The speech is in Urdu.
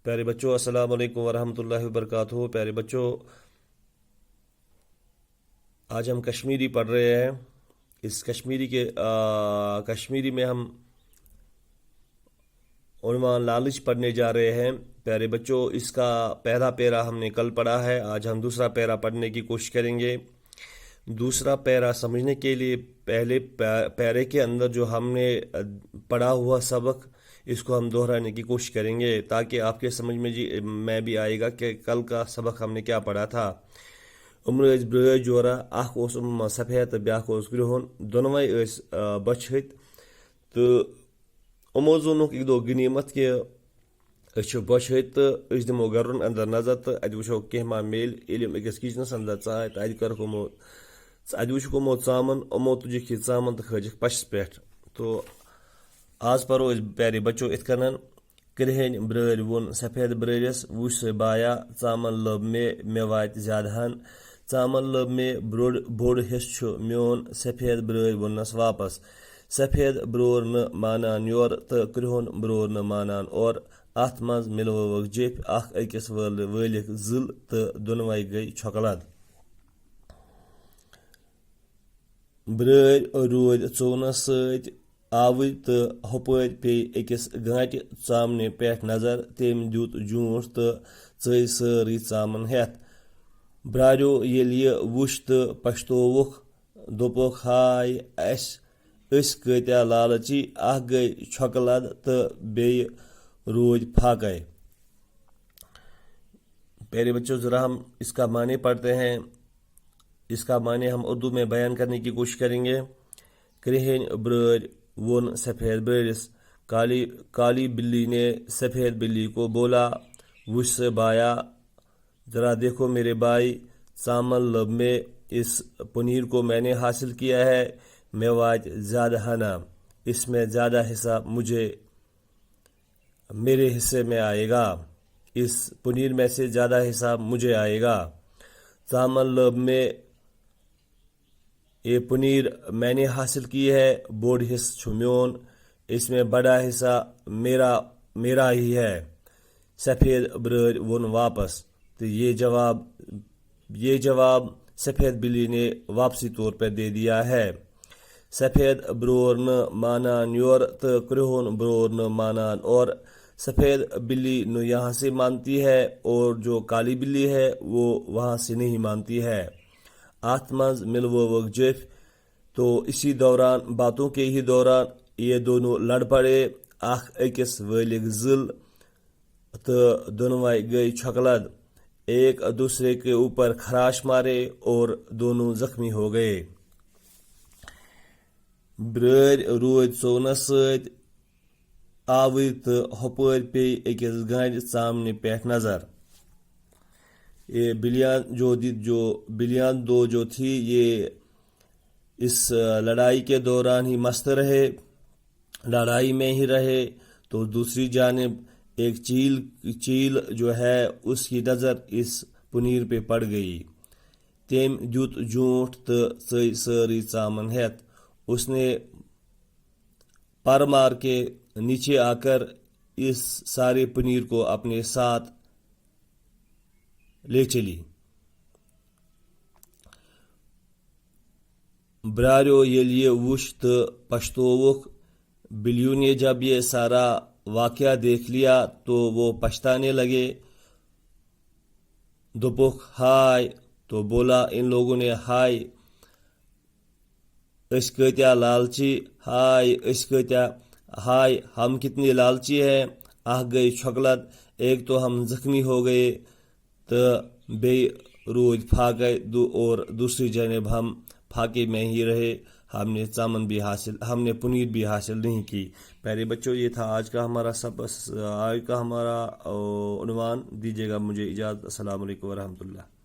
پیارے بچوں، السلام علیکم ورحمۃ اللہ وبرکاتہ۔ پیارے بچوں، آج ہم کشمیری پڑھ رہے ہیں۔ اس کشمیری میں ہم عنوان لالچ پڑھنے جا رہے ہیں۔ پیارے بچوں، اس کا پہلا پیرا ہم نے کل پڑھا ہے، آج ہم دوسرا پیرا پڑھنے کی کوشش کریں گے۔ دوسرا پیرا سمجھنے کے لیے پہلے پیرے کے اندر جو ہم نے پڑھا ہوا سبق، اس کو ہم دہرانے کی کوشش کریں گے تاکہ آپ کے سمجھ میں بھی آئے گا کہ کل کا سبق ہم نے کیا پڑھا تھا۔ ٲسۍ برٲے جورا، اکھ اوس سفید تہٕ بیاکھ اوس کرٛہُن، دۄنوَے ٲسۍ بۄچھِ ہٕتۍ تہٕ یِمو زونُکھ اَکہِ دۄہ غنیٖمت کہ أسۍ چھِ بۄچھِ ہٕتۍ تہٕ أسۍ دِمو گرن اندر نظر تہٕ اَتہِ وٕچھو کینٛہہ ما میلہِ۔ ییٚلہِ یِم أکِس کِچنس اندر ژاے تہٕ اَتہِ کٔرٕکھ اَتہِ وٕچھُکھ یِمو ژامن، یِمو تُجِکھ یہِ ژامن تہٕ کھٲجِکھ پشس پٮ۪ٹھ۔ تو آز پرو أسۍ پیارے بچو یِتھ کٔنن: کرٛہِنۍ برٲرۍ ووٚن سفید برٲرِس، وٕچھ سا بایا، ژامن لٔب مےٚ واتہِ زیادٕ ہن، ژامن لٔب مےٚ بوٚڑ حصہٕ چھُ میون۔ سفید برٲرۍ ووٚننس واپس، سفید برور نہٕ مانان یورٕ تہٕ کرٛہُن برور نہٕ مانان اورٕ۔ اتھ منٛز مِلووُکھ جیٚپھۍ، اکھ أکِس وٲلِکھ زٕل تہٕ دۄنوَے گٔیہِ چھۄکہٕ لد۔ برٲرۍ روٗدۍ ژوٗنس سۭتۍ آوٕرۍ تہٕ ہُپٲرۍ پیٚیہِ أکِس گانٹہِ ژامنہِ پٮ۪ٹھ نظر۔ تٔمۍ دیُت جونٛٹھ تہٕ ژٔج سٲرٕے ژامن ہٮ۪تھ۔ براریو ییٚلہِ یہِ وُچھ تہٕ پشتووُکھ، دوٚپُکھ ہاے أسۍ کۭتیٛاہ لالچی، اکھ گٔیہِ چھۄکہٕ لد تہٕ بیٚیہِ روٗدۍ پھاکے۔ پیارے بچوں، ذرا ہم اس کا معنی پڑھتے ہیں۔ اس کا معنی ہم اردو میں بیان کرنے کی کوشش کریں گے۔ کرٛہِنۍ برٲرۍ ووٚن سفید برٲرِس، کالی بلی نے سفید بلی کو بولا، وُچھ سا بایا، ذرا دیکھو میرے بھائی، ژامن لب میں، اس پنیر کو میں نے حاصل کیا ہے، میں واتہِ زیادہ ہنا، اس میں زیادہ حصہ میرے حصے میں آئے گا، اس پنیر میں سے زیادہ حصہ مجھے آئے گا۔ ژامن لب میں، یہ پنیر میں نے حاصل کی ہے، بوڑ حصہ چھُ میون، اس میں بڑا حصہ میرا ہی ہے۔ سفید برٲرۍ ووٚن واپس، تو یہ جواب سفید بلی نے واپسی طور پر دے دیا ہے۔ سفید برور نہ مانان یور تو کرٛہُن برور نہ مانان اور۔ سفید بلی نہ یہاں سے مانتی ہے اور جو کالی بلی ہے وہ وہاں سے نہیں مانتی ہے۔ اتھ منٛز مِلووُکھ جیٚپھۍ، تو اسی دوران، باتوں کے ہی دوران، یہ دونوں لڑ پڑے، اکھ أکِس وٲلِکھ زٕل تہٕ دۄنوَے گٔیہِ چھۄکہٕ لد، ایک دوسرے کے اوپر خراش مارے اور دونوں زخمی ہو گئے۔ برٲرۍ روٗدۍ ژوٗنس سۭتۍ آوٕرۍ تہٕ ہُپٲرۍ پیٚیہِ أکِس گانٹہِ ژامنہِ پٮ۪ٹھ نظر۔ یہ بلیاں دو جو تھی، یہ اس لڑائی کے دوران ہی مست رہے، لڑائی میں ہی رہے، تو دوسری جانب ایک چیل جو ہے اس کی نظر اس پنیر پہ پڑ گئی۔ تٔمۍ دیُت جونٛٹھ تہٕ ژٔج سٲرٕے ژامن ہٮ۪تھ۔ اس نے پر مار کے نیچے آ کر اس سارے پنیر کو اپنے ساتھ لے چلی۔ براریو ییٚلہِ یہِ وُچھ تہٕ پشتووُکھ، بلیوں نے جب یہ سارا واقعہ دیکھ لیا تو وہ پچھتانے لگے۔ دوٚپُکھ ہائے، تو بولا ان لوگوں نے، ہائے أسۍ کۭتیٛاہ لالچی، ہائے ہم کتنے لالچی ہیں۔ اکھ گئی چھۄکہٕ لد، ایک تو ہم زخمی ہو گئے تہٕ بیٚیہِ روٗدۍ پھاکے، اور دوسری جانب ہم پھاکے میں ہی رہے، ہم نے پنیر بھی حاصل نہیں کی۔ پیارے بچوں، یہ تھا آج کا ہمارا عنوان۔ دیجیے گا مجھے اجازت۔ السلام علیکم ورحمۃ اللہ۔